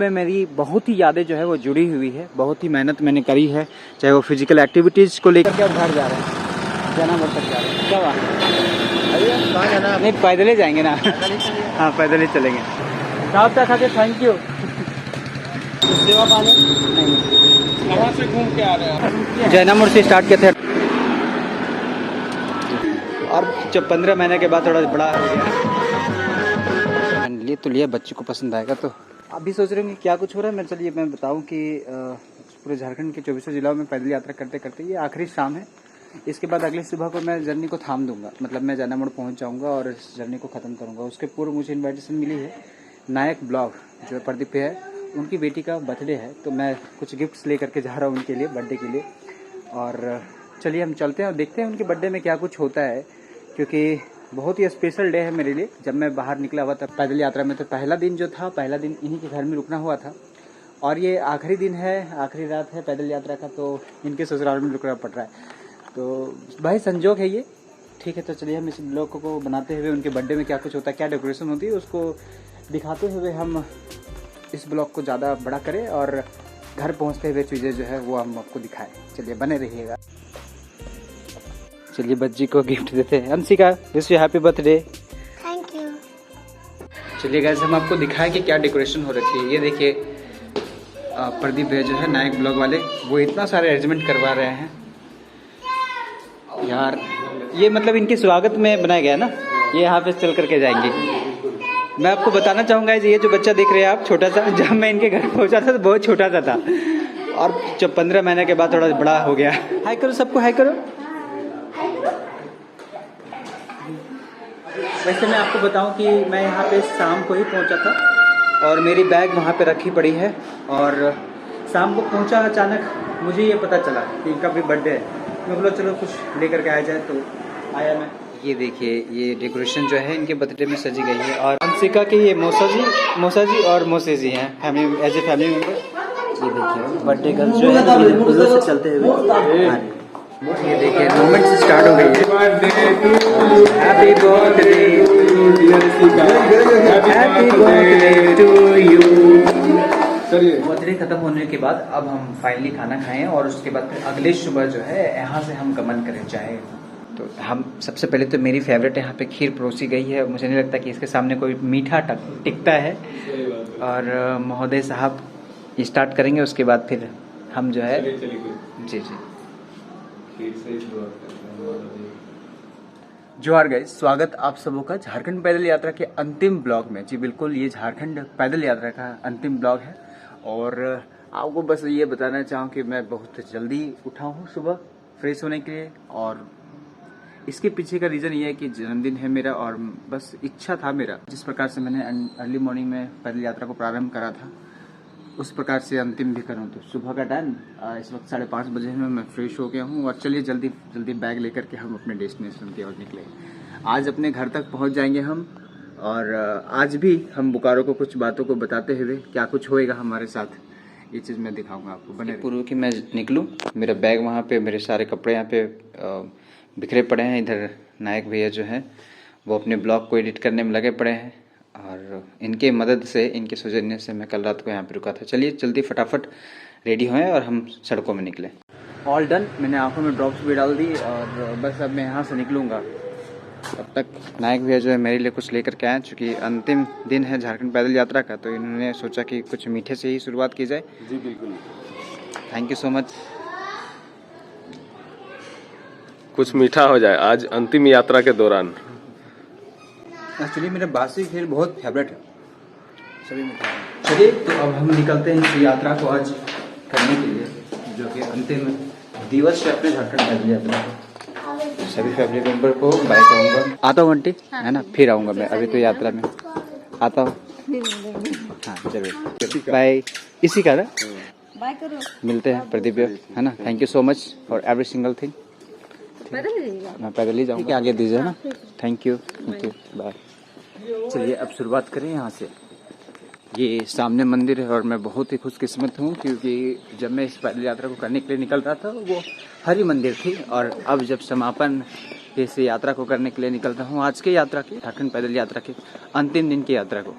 में मेरी बहुत ही यादें जो है वो जुड़ी हुई है, बहुत ही मेहनत मैंने करी है, चाहे वो फिजिकल एक्टिविटीज़ को लेकर के। अब घर जा रहे हैं, जनावर तक जा रहे हैं। क्या बात है? नहीं, पैदल ही जाएंगे ना। हाँ, पैदल ही चलेंगे। साहब तक खाते थैंक यू। सेवा पानी नहीं, कहाँ से घूम के आ रहे हैं? जयनामुर से स्टार्ट किए थे और जब 15 महीने के बाद थोड़ा बड़ा हो गया, लिए तो लिया, बच्चे को पसंद आएगा। तो अभी सोच रहे हैं क्या कुछ हो रहा है। मैं चलिए मैं बताऊं कि पूरे झारखंड के 24 जिलों में पैदल यात्रा करते करते ये आखिरी शाम है। इसके बाद अगली सुबह को मैं जर्नी को थाम दूंगा, मतलब मैं जयनामुर पहुंच जाऊंगा और इस जर्नी को ख़त्म करूंगा। उसके पूर्व मुझे इन्विटेशन मिली है नायक ब्लॉग जो प्रदीप पे है, उनकी बेटी का बर्थडे है, तो मैं कुछ गिफ्ट्स ले करके जा रहा हूँ उनके लिए, बर्थडे के लिए। और चलिए हम चलते हैं और देखते हैं उनके बर्थडे में क्या कुछ होता है, क्योंकि बहुत ही स्पेशल डे है मेरे लिए। जब मैं बाहर निकला हुआ था पैदल यात्रा में, तो पहला दिन जो था, पहला दिन इन्हीं के घर में रुकना हुआ था और ये आखिरी दिन है, आखिरी रात है पैदल यात्रा का, तो इनके ससुराल में रुकना पड़ रहा है। तो भाई संजोग है ये, ठीक है। तो चलिए हम इस ब्लॉग को बनाते हुए उनके बर्थडे में क्या कुछ होता है, क्या डेकोरेशन होती है, उसको दिखाते हुए हम इस ब्लॉग को ज़्यादा बड़ा करें और घर पहुंचते हुए चीज़ें जो है वो हम आपको दिखाएं। चलिए बने रहिएगा। चलिए बच्ची को गिफ्ट देते हैं। Anshika, wish you happy birthday. Thank you. चलिए गाइस हम आपको दिखाएं कि क्या डेकोरेशन हो रखी है। ये देखिए प्रदीप भैया जो है नायक ब्लॉग वाले, वो इतना सारे अरेंजमेंट करवा रहे हैं यार। ये मतलब इनके स्वागत में बनाया गया ना, ये यहाँ पे चल करके जाएंगे। मैं आपको बताना चाहूँगा ये जो बच्चा देख रहे हैं आप, छोटा सा, जब मैं इनके घर पहुँचा था तो बहुत छोटा सा था और जब 15 महीने के बाद थोड़ा बड़ा हो गया। हाय करो सबको, हाय करो। वैसे मैं आपको बताऊं कि मैं यहाँ पे शाम को ही पहुँचा था और मेरी बैग वहाँ पे रखी पड़ी है और शाम को पहुँचा, अचानक मुझे ये पता चला कि इनका भी बर्थडे है। मैं बोला चलो कुछ लेकर के आया जाए, तो आया मैं। ये देखिए ये डेकोरेशन जो है इनके बर्थडे में सजी गई है और अंशिका के ये मौसा जी और मौसी जी हैं family, as a family member. ये देखिए बर्थडे गर्ल जो है फूलों से चलते हुए, ये देखिए मोमेंट से स्टार्ट हो गई है। Happy birthday to you. Birthday खत्म होने के बाद अब हम फाइनली खाना खाएं और उसके बाद फिर अगले सुबह जो है यहाँ से हम गमन करें चाहे। तो हम सबसे पहले तो मेरी फेवरेट यहाँ पे खीर परोसी गई है। मुझे नहीं लगता कि इसके सामने कोई मीठा टिकता है। और महोदय साहब स्टार्ट करेंगे, उसके बाद फिर हम जो है जी जोहार गाइस, स्वागत आप सबों का झारखंड पैदल यात्रा के अंतिम ब्लॉग में। जी बिल्कुल, ये झारखंड पैदल यात्रा का अंतिम ब्लॉग है और आपको बस ये बताना चाहूँ कि मैं बहुत जल्दी उठा हूँ सुबह फ्रेश होने के लिए। और इसके पीछे का रीज़न ये है कि जन्मदिन है मेरा और बस इच्छा था मेरा, जिस प्रकार से मैंने अर्ली मॉर्निंग में पैदल यात्रा को प्रारंभ करा था उस प्रकार से अंतिम भी करूँ। तो सुबह का टाइम इस वक्त 5:30 बजे में मैं फ्रेश हो गया हूँ और चलिए जल्दी जल्दी बैग लेकर के हम अपने डेस्टिनेशन की ओर निकले। आज अपने घर तक पहुँच जाएंगे हम और आज भी हम बोकारो को कुछ बातों को बताते हुए क्या कुछ होएगा हमारे साथ, ये चीज़ मैं दिखाऊंगा आपको। बने पूर्व की मैं निकलूँ, मेरा बैग वहाँ पे, मेरे सारे कपड़े यहाँ पे बिखरे पड़े हैं। इधर नायक भैया जो हैं वो अपने ब्लॉग को एडिट करने में लगे पड़े हैं और इनके मदद से, इनके सौजन्य से मैं कल रात को यहाँ पे रुका था। चलिए जल्दी फटाफट रेडी होएं और हम सड़कों में निकले। ऑल डन, मैंने आंखों में ड्रॉप्स भी डाल दी और बस अब मैं यहाँ से निकलूँगा। तब तक नायक भैया जो है मेरे लिए कुछ लेकर के आए, चूँकि अंतिम दिन है झारखंड पैदल यात्रा का, तो इन्होंने सोचा कि कुछ मीठे से ही शुरुआत की जाए। जी बिल्कुल, थैंक यू सो मच। कुछ मीठा हो जाए आज अंतिम यात्रा के दौरान। एक्चुअली मेरा बासी खीर बहुत फेवरेट है सभी में। चलिए तो अब हम निकलते हैं इस यात्रा को आज करने के लिए, जो कि अंतिम दिवस है अपने झारखंड पैदल यात्रा को। सभी फैमिली मेंबर को बाय कहूँगा। आता हूँ आंटी, है ना, फिर आऊँगा मैं, अभी तो यात्रा में आता हूँ। हाँ जरूर, बाय। इसी का ना बाय करो, मिलते हैं प्रदीप, है ना। Thank you so much for every single thing. मैं पैदल ही जाऊँगा, आगे दीजिए ना। Thank you, bye. चलिए अब शुरुआत करें यहाँ से। ये सामने मंदिर है और मैं बहुत ही खुशकिस्मत हूँ, क्योंकि जब मैं इस पैदल यात्रा को करने के लिए निकल रहा था वो हरी मंदिर थी और अब जब समापन इस यात्रा को करने के लिए निकल रहा हूँ, आज के यात्रा की, झारखंड पैदल यात्रा के अंतिम दिन की यात्रा को,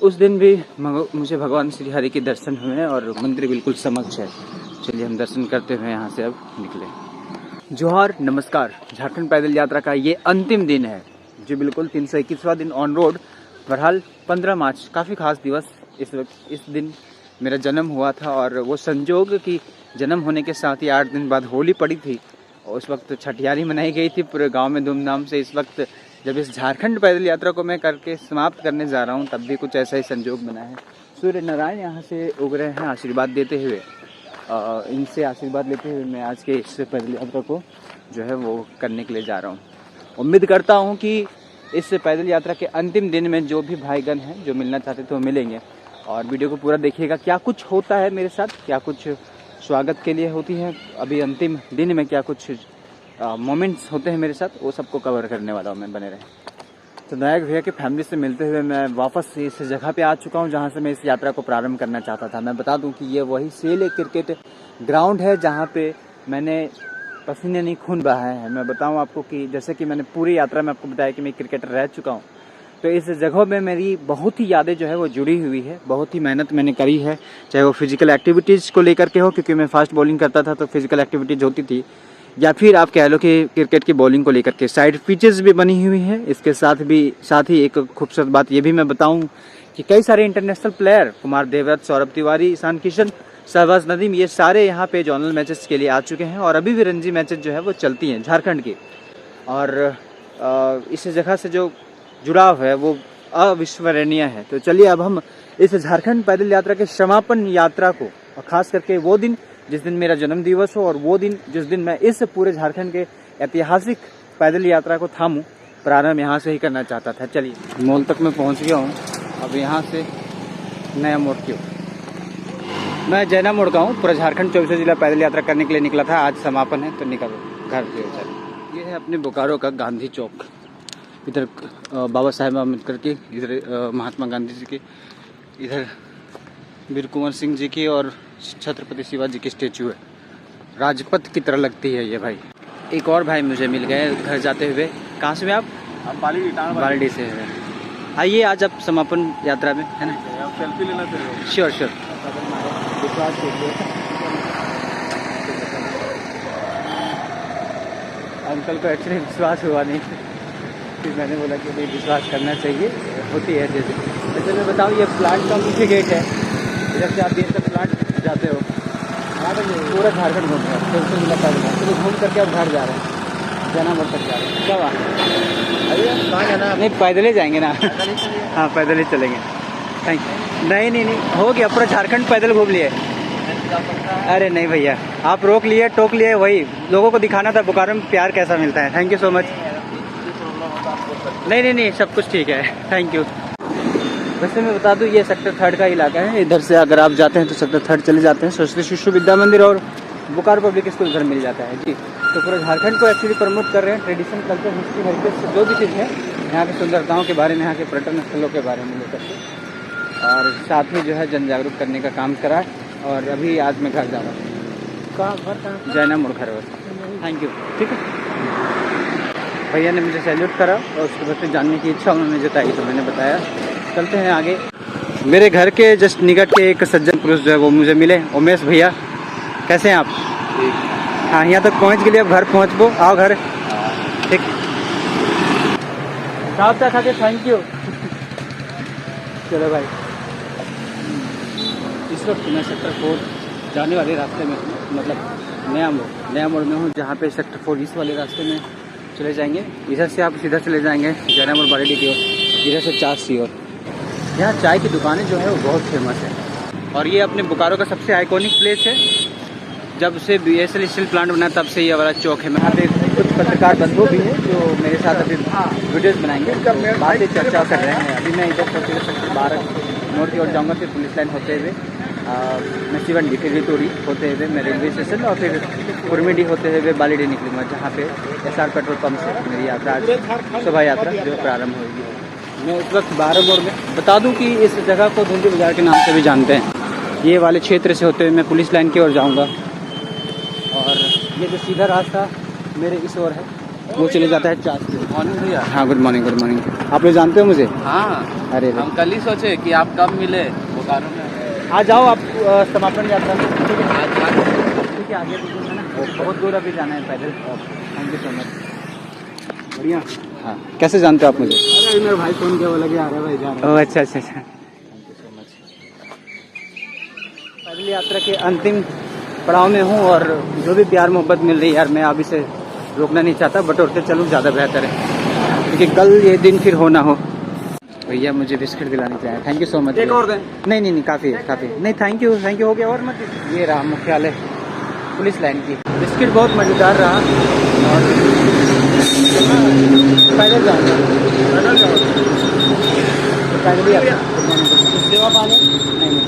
उस दिन भी मुझे भगवान श्री हरि के दर्शन हुए और मंदिर बिल्कुल समक्ष है। चलिए हम दर्शन करते हुए यहाँ से अब निकले। जोहार, नमस्कार। झारखंड पैदल यात्रा का ये अंतिम दिन है जी, बिल्कुल 321वां दिन ऑन रोड। बहरहाल 15 मार्च काफ़ी खास दिवस। इस दिन मेरा जन्म हुआ था और वो संजोग कि जन्म होने के साथ ही 8 दिन बाद होली पड़ी थी और उस वक्त छठियारी मनाई गई थी पूरे गांव में धूमधाम से। इस वक्त जब इस झारखंड पैदल यात्रा को मैं करके समाप्त करने जा रहा हूं, तब भी कुछ ऐसा ही संजोग बना है। सूर्य नारायण यहाँ से उग रहे हैं आशीर्वाद देते हुए। इनसे आशीर्वाद लेते हुए मैं आज के इस पैदल यात्रा को जो है वो करने के लिए जा रहा हूँ। उम्मीद करता हूँ कि इस पैदल यात्रा के अंतिम दिन में जो भी भाईगण हैं जो मिलना चाहते थे वो मिलेंगे। और वीडियो को पूरा देखिएगा, क्या कुछ होता है मेरे साथ, क्या कुछ स्वागत के लिए होती है, अभी अंतिम दिन में क्या कुछ मोमेंट्स होते हैं मेरे साथ, वो सबको कवर करने वाला हूँ मैं। बने रहे। तो नायक भैया की फैमिली से मिलते हुए मैं वापस इस जगह पे आ चुका हूँ जहाँ से मैं इस यात्रा को प्रारंभ करना चाहता था। मैं बता दूँ कि ये वही सेल क्रिकेट ग्राउंड है जहाँ पे मैंने पसीने नहीं खून बहाए हैं। मैं बताऊँ आपको कि जैसे कि मैंने पूरी यात्रा में आपको बताया कि मैं क्रिकेटर रह चुका हूँ, तो इस जगह में मेरी बहुत ही यादें जो है वो जुड़ी हुई है। बहुत ही मेहनत मैंने करी है, चाहे वो फिजिकल एक्टिविटीज़ को लेकर के हो, क्योंकि मैं फास्ट बॉलिंग करता था तो फिजिकल एक्टिविटीज़ होती थी, या फिर आप कह लो कि क्रिकेट की बॉलिंग को लेकर के साइड पिचेस भी बनी हुई है। इसके साथ ही एक खूबसूरत बात ये भी मैं बताऊं कि कई सारे इंटरनेशनल प्लेयर, कुमार देवव्रत, सौरभ तिवारी, ईशान किशन, शहबाज नदीम, ये सारे यहाँ पे जोनल मैचेस के लिए आ चुके हैं और अभी भी रणजी मैचेस जो है वो चलती हैं झारखंड की। और इस जगह से जो जुड़ाव है वो अविस्मरणीय है। तो चलिए अब हम इस झारखंड पैदल यात्रा के समापन यात्रा को, और खास करके वो दिन जिस दिन मेरा जन्म दिवस हो और वो दिन जिस दिन मैं इस पूरे झारखंड के ऐतिहासिक पैदल यात्रा को थामूं, प्रारंभ यहाँ से ही करना चाहता था। चलिए मॉल तक मैं पहुँच गया हूँ। अब यहाँ से नया मोड़ की ओर मैं जैना मोड़ का हूँ। पूरा झारखंड 24 जिला पैदल यात्रा करने के लिए निकला था। आज समापन है तो निकल घर की ओर चलिए। ये है अपने बोकारो का गांधी चौक। इधर बाबा साहेब अम्बेडकर की, इधर महात्मा गांधी जी की, इधर वीर कुंवर सिंह जी की और छत्रपति शिवाजी की स्टेचू है। राजपथ की तरह लगती है ये भाई। एक और भाई मुझे मिल गए घर जाते हुए। कहाँ से आप? बालीडी से है। आइए आज आप समापन यात्रा में, है ना? सेल्फी लेना चाहिए। Sure sure. अंकल को एक्चुअली विश्वास हुआ नहीं, फिर मैंने बोला कि नहीं, विश्वास करना चाहिए, होती है जैसे मैं बताऊँ। ये प्लांट का पीछे गेट है, इधर से आप देर तक प्लांट जाते हो, पूरा झारखंड घूम रहे हैं, 24 जिला पैदल। तो घूम करके अब घर जा रहे हैं, जैना मोड़ तक जा रहे हैं। क्या बात है? नहीं, पैदल ही जाएंगे ना। हाँ, पैदल ही चलेंगे। Thank you. नहीं, हो गया, पूरा झारखंड पैदल घूम लिए। अरे नहीं भैया, आप रोक लिए, टोक लिए, वही लोगों को दिखाना था बोकारो में प्यार कैसा मिलता है। Thank you so much. नहीं, सब कुछ ठीक है, थैंक यू। वैसे मैं बता दूं, ये सेक्टर 3 का इलाका है। इधर से अगर आप जाते हैं तो सेक्टर 3 चले जाते हैं। सरस्वती शिशु विद्या मंदिर और बोकारो पब्लिक स्कूल इधर मिल जाता है जी। तो पूरा झारखंड को एक्चुअली प्रमोट कर रहे हैं, ट्रेडिशन, कल्चर, हिस्ट्री, हेरिटेज से जो भी चीज़ है यहाँ की सुंदरताओं के बारे में, यहाँ के पर्यटन स्थलों के बारे में लेकर के, और साथ ही जो है जन जागरूक करने का काम करा। और अभी आज मैं घर जा रहा हूँ। कहाँ? जैना मोड़ घर। Thank you. ठीक है, भैया ने मुझे सैल्यूट करा और उसके बाद से जानने की इच्छा उन्होंने जताई तो मैंने बताया। चलते हैं आगे। मेरे घर के जस्ट निकट के एक सज्जन पुरुष जो है वो मुझे मिले। उमेश भैया, कैसे हैं आप? हाँ, यहाँ तक पहुँच के लिए, अब घर पहुँचबो, आओ घर। ठीक, साफ खा के थैंक यू। चलो भाई, इस वक्त मैं सेक्टर 4 जाने वाले रास्ते में, मतलब नया मोड़ में हूँ, जहाँ पे सेक्टर 4 इस वाले रास्ते में चले जाएंगे। इधर से आप सीधा चले जाएंगे जैना मोड़ बालीडी की ओर, इधर से चास की ओर। यहाँ चाय की दुकानें जो है वो बहुत फेमस है और ये अपने बोकारो का सबसे आइकॉनिक प्लेस है। जब से BSL स्टील प्लांट बना तब से ये वाला चौक है। यहाँ पे कुछ पत्रकार बंधु भी हैं जो मेरे साथ अभी वीडियोस बनाएंगे, बातें चर्चा कर रहे हैं। अभी मैं इधर सेक्टर 12 मोड़ की ओर जाऊँगा, फिर पुलिस लाइन होते हुए मैं शिवंडी, फिर रितोरी होते हुए मैं रेलवे स्टेशन और फिर कुरमिडी होते हुए बालीडी निकलूँगा, जहाँ पे SR पेट्रोल पंप से मेरी यात्रा आज शोभा यात्रा जो प्रारंभ होगी। मैं इस वक्त 12 मोड़ में, बता दूं कि इस जगह को धुंधी बाजार के नाम से भी जानते हैं। ये वाले क्षेत्र से होते हुए मैं पुलिस लाइन की ओर जाऊंगा और ये जो सीधा रास्ता मेरे इस ओर है वो चले जाता है 4 से। मॉर्निंग भैया। हाँ गुड मॉर्निंग। आप लोग जानते हो मुझे? हाँ, अरे हम कल ही सोचे कि आप कब मिले बोकारो में। आ जाओ आप समापन यात्रा में। ठीक है आज ठीक है, आगे है ना, बहुत दूर अभी जाना है पैदल। Thank you so much. बढ़िया। हाँ, कैसे जानते हो आप मुझे? अरे मेरे भाई फोन किया, वो लगे आ रहे भाई जा रहे। ओह अच्छा। Thank you so much. पैदल यात्रा के अंतिम पड़ाव में हूँ और जो भी प्यार मोहब्बत मिल रही है यार, मैं अब इसे रोकना नहीं चाहता, बटोरते चलूँ ज़्यादा बेहतर है, क्योंकि कल ये दिन फिर हो ना हो। भैया मुझे बिस्किट दिलाने चाहिए। Thank you so much. एक और दें? नहीं काफ़ी है काफ़ी। नहीं थैंक यू हो गया और मत। ये रहा मुख्यालय पुलिस लाइन की। बिस्किट बहुत मज़ेदार रहा और पैदल जाऊँगा। पैदल ही सेवा पानी नहीं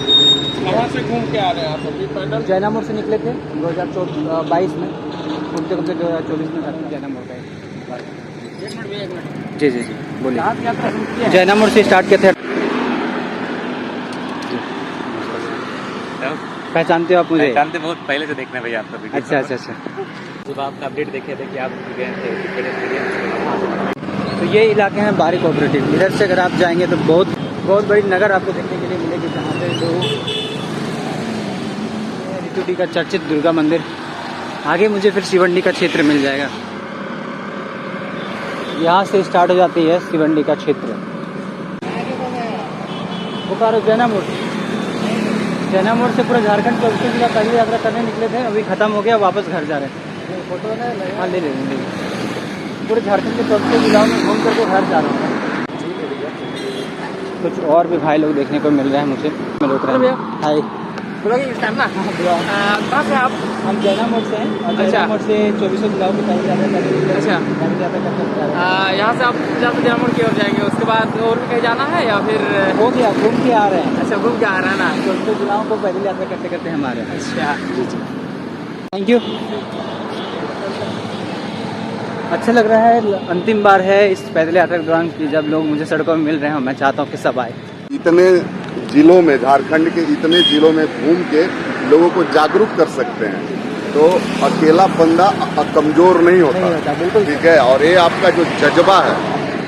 कहाँ से घूम के आ रहे हैं आप अभी पैदल? जैना मोड़ से निकले थे 2022 में, घूमते 2024 में जैना मोड़ गए। एक मिनट जी बोलिए। यात्रा शुरू किया है? जैना मोड़ से स्टार्ट किए थे। पहचानते हो आप मुझे? जानते बहुत पहले से देखना भैया आपका वीडियो। अच्छा। जब आपका अपडेट देखे थे कि आप गए थे। तो ये इलाके हैं बारी कोऑपरेटिव। इधर से अगर आप जाएंगे तो बहुत बड़ी नगर आपको देखने के लिए मिलेगी, जहाँ पे जो ऋतुडी का चर्चित दुर्गा मंदिर, आगे मुझे फिर शिवंडी का क्षेत्र मिल जाएगा। यहाँ से स्टार्ट हो जाती है शिवंडी का क्षेत्र। बोकारो जैना मोड़ से पूरा झारखंड 24 जिला पैदल यात्रा करने निकले थे, अभी खत्म हो गया, वापस घर जा रहे हैं। फोटो हाँ ले पूरे झारखंड के 24 जिलाओं में घूम करके घर जा रहा हूँ। कुछ और भी भाई लोग देखने को मिल रहे हैं मुझे। मैं रोक रहा हूँ। हाय कहाँ से आप? हम जैना मोड़ से हैं और अच्छा। जैना मोड़ से 24 जिलाओं के पैदल यात्रा करके अच्छा। यहाँ से आप जैना मोड़ की ओर जाएंगे, उसके बाद और भी कहीं जाना है या फिर? हो गया, घूम के आ रहे हैं। अच्छा, घूम के आ रहा है ना। 24 जिलाओं को पैदल यात्रा करते करते हम आ रहे हैं। अच्छा थैंक यू। अच्छा लग रहा है, अंतिम बार है इस पैदल यात्रा के दौरान कि जब लोग मुझे सड़कों में मिल रहे हैं। मैं चाहता हूँ कि सब आए। इतने जिलों में, झारखंड के इतने जिलों में घूम के लोगों को जागरूक कर सकते हैं, तो अकेला बंदा कमजोर नहीं होता। बिल्कुल ठीक है, और ये आपका जो जज्बा है,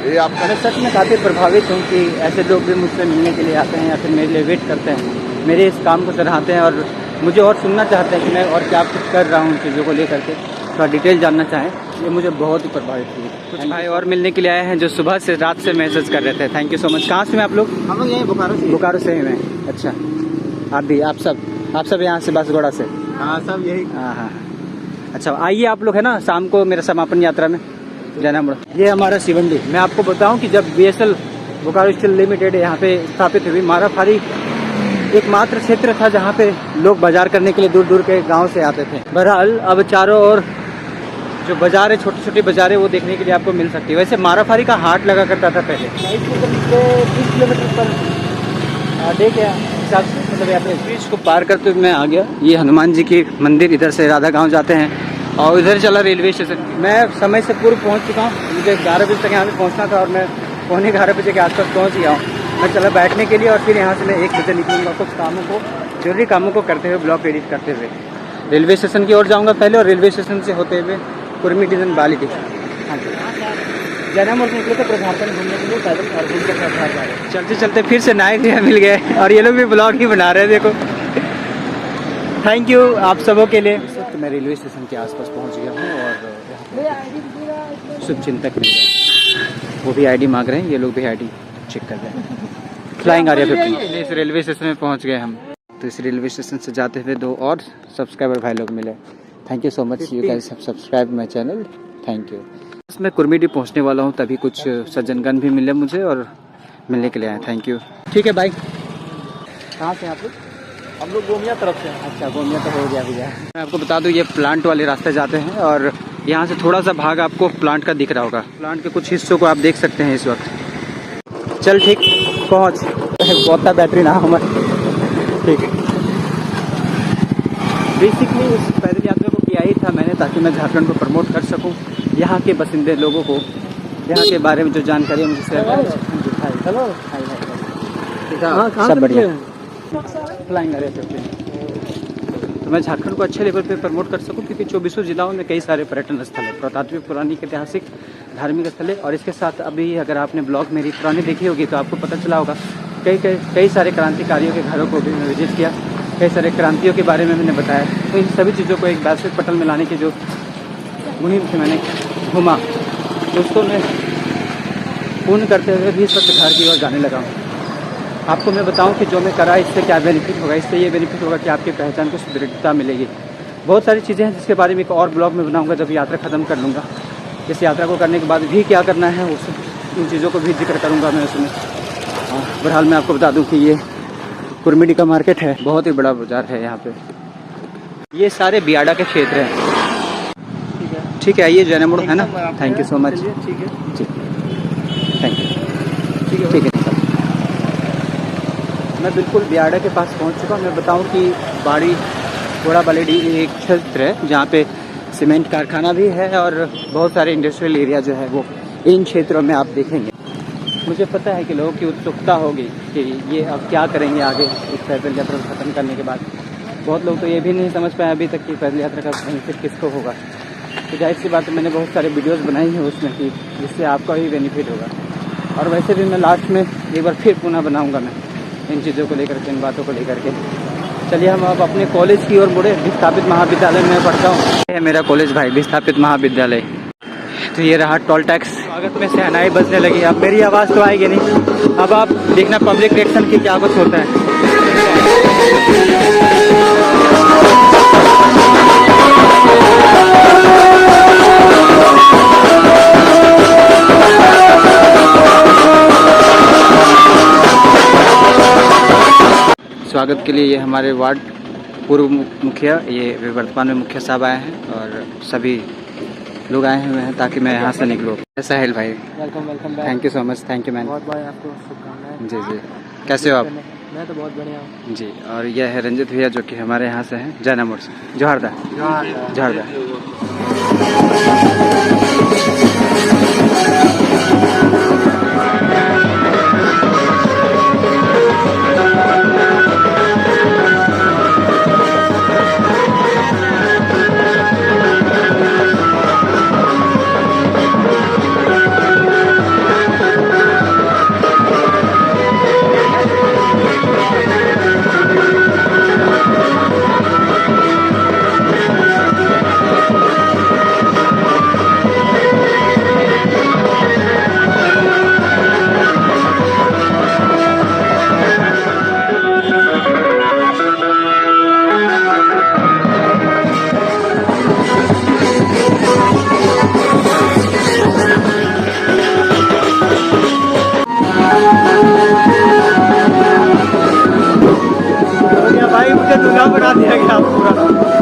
ये आपका मैं सच में काफ़ी प्रभावित हूँ कि ऐसे लोग भी मुझसे मिलने के लिए आते हैं या फिर मेरे लिए वेट करते हैं, मेरे इस काम को सराहते हैं और मुझे और सुनना चाहते हैं कि मैं और क्या कुछ कर रहा हूँ चीज़ों को लेकर के, थोड़ा डिटेल जानना चाहें। ये मुझे बहुत ही प्रभावित हुई। कुछ भाई और मिलने के लिए आए हैं जो सुबह से रात से मैसेज कर रहे थे। Thank you so much. कहाँ से हैं आप लोग? हम लोग यहीं बोकारो से ही हैं। अच्छा, आप भी? आप सब यहाँ से बांसगोड़ा से? हाँ, सब यही। हाँ। अच्छा, आइए आप लोग है ना शाम को मेरे समापन यात्रा में जैना मोड़। ये हमारा शिवंडी। मैं आपको बताऊं कि जब BSL बोकारो स्टील लिमिटेड यहाँ पे स्थापित हुई, माराफारी एकमात्र क्षेत्र था जहाँ पे लोग बाजार करने के लिए दूर दूर के गांव से आते थे। बहरहाल अब चारों ओर जो बाजार है, छोटी छोटी बाजार है, वो देखने के लिए आपको मिल सकती है। वैसे माराफारी का हाट लगा करता था पहले। 20 किलोमीटर पर डे के हिसाब से, मतलब अपने ब्रिज को पार करते हुए मैं आ गया। ये हनुमान जी की मंदिर, इधर से राधा गाँव जाते हैं और इधर चला रेलवे स्टेशन। मैं समय से पूर्व पहुँच चुका हूँ। मुझे 11 बजे तक यहाँ पे पहुँचना था और मैं 11:15 बजे के आसपास पहुँच गया हूँ। मैं चला बैठने के लिए और फिर यहाँ से मैं 1 बजे निकलूँगा कुछ कामों को, जरूरी कामों को करते हुए, ब्लॉग एडिट करते हुए रेलवे स्टेशन की ओर जाऊँगा पहले और रेलवे स्टेशन से होते हुए कुर्मी डिजन बालीटी। हाँ जी, जैना मोड़ से निकले थे झारखंड घूमने के लिए पैदल और घूम कर घर जा रहे हैं। चलते चलते फिर से नायक भैया मिल गए और ये लोग भी ब्लॉग ही बना रहे हैं, देखो। थैंक यू आप सबों के लिए। तो मैं रेलवे स्टेशन के आसपास पहुंच गया हूं और शुभचिंतक मिल गए, वो भी ID मांग रहे हैं। ये लोग भी ID चेक कर रहे हैं। फ्लाइंग आर्या 15 इस रेलवे स्टेशन में पहुंच गए हम। तो इस रेलवे स्टेशन से जाते हुए 2 और सब्सक्राइबर भाई लोग मिले। Thank you so much, you guys have subscribe my channel, thank you. बस मैं कुर्मीडी पहुंचने वाला हूं, तभी कुछ सज्जनगण भी मिले मुझे और मिलने के लिए आए। Thank you. ठीक है, बाय। कहाँ से आप लोग? हम लोग गोमिया तरफ से हैं। अच्छा, गोमिया तो हो गया भैया। मैं आपको बता दूं, ये प्लांट वाले रास्ते जाते हैं और यहाँ से थोड़ा सा भाग आपको प्लांट का दिख रहा होगा। प्लांट के कुछ हिस्सों को आप देख सकते हैं इस वक्त। चल ठीक, पहुँच। बहुत बैटरी ना हमारे। ठीक है, बेसिकली इस पैदल यात्रा को किया ही था मैंने ताकि मैं झारखंड को प्रमोट कर सकूं, यहाँ के बसिंदे लोगों को यहाँ के बारे में जो जानकारी मुझे शेयर करें। हेलो, सब बढ़िया। फ्लाइंग आ रहे थे। तो मैं झारखंड को अच्छे लेवल पे प्रमोट कर सकूं, क्योंकि 24 जिलों में कई सारे पर्यटन स्थल है, पुरातात्विक, पौराणिक, ऐतिहासिक, धार्मिक स्थल है। और इसके साथ अभी अगर आपने ब्लॉग मेरी पुरानी देखी होगी तो आपको पता चला होगा कई सारे क्रांतिकारियों के घरों को भी मैं विजिट किया, कई सारे क्रांतियों के बारे में मैंने बताया। तो इन सभी चीज़ों को एक वैश्विक पटल में लाने की जो मुहिम से मैंने घूमा, दोस्तों मैं पूर्ण करते हुए भी इस वक्त घर की ओर जाने लगा हूँ। आपको मैं बताऊं कि जो मैं करा इससे क्या बेनिफिट होगा। इससे ये बेनिफिट होगा कि आपकी पहचान को सुदृढ़ता मिलेगी। बहुत सारी चीज़ें हैं जिसके बारे में एक और ब्लॉग में बनाऊंगा जब यात्रा ख़त्म कर लूँगा। इस यात्रा को करने के बाद भी क्या करना है उस इन चीज़ों को भी जिक्र करूँगा मैं उसमें। बहरहाल मैं आपको बता दूँ कि ये कुरमिडी का मार्केट है, बहुत ही बड़ा बाजार है यहाँ पे। ये सारे बियाडा के क्षेत्र हैं। ठीक है, ये जैन मोड़ है ना। Thank you so much. ठीक है, जी थैंक यू। ठीक है सर, मैं बिल्कुल बियाडा के पास पहुंच चुका हूं। मैं बताऊं कि बाड़ी घोड़ा बलेडी एक क्षेत्र है जहां पे सीमेंट कारखाना भी है और बहुत सारे इंडस्ट्रियल एरिया जो है वो इन क्षेत्रों में आप देखेंगे। मुझे पता है कि लोगों की उत्सुकता होगी कि ये अब क्या करेंगे आगे इस पैदल यात्रा को ख़त्म करने के बाद। बहुत लोग तो ये भी नहीं समझ पाए अभी तक कि पैदल यात्रा का बेनिफिट किसको होगा। तो जाहिर सी बात है, मैंने बहुत सारे वीडियोस बनाई हैं उसमें कि जिससे आपका ही बेनिफिट होगा। और वैसे भी मैं लास्ट में एक बार फिर पुनः बनाऊंगा मैं इन चीज़ों को लेकर के, इन बातों को लेकर के। चलिए हम अब अपने कॉलेज की ओर मुड़े। विस्थापित महाविद्यालय में पढ़ता हूँ। ये है मेरा कॉलेज भाई, विस्थापित महाविद्यालय। तो ये रहा टोल टैक्स। स्वागत में शहनाई बजने लगी। अब मेरी आवाज़ तो आएगी नहीं। अब आप देखना पब्लिक रिएक्शन की क्या कुछ होता है। स्वागत के लिए ये हमारे वार्ड पूर्व मुखिया, ये वर्तमान में मुखिया साहब आए हैं और सभी लोग आए हुए हैं ताकि मैं यहाँ से निकलूँ। साहिल भाई, welcome welcome back. Thank you so much. Thank you man. बहुत बहुत आपको शुभकामनाएं। जी जी, कैसे हो आप? मैं तो बहुत बढ़िया हूँ जी। और यह है रंजित भैया जो कि हमारे यहाँ से हैं, जैना मोड़ से। जोहारदा जोहारदा। भाई मुझे दूल्हा बना दिया गया पूरा।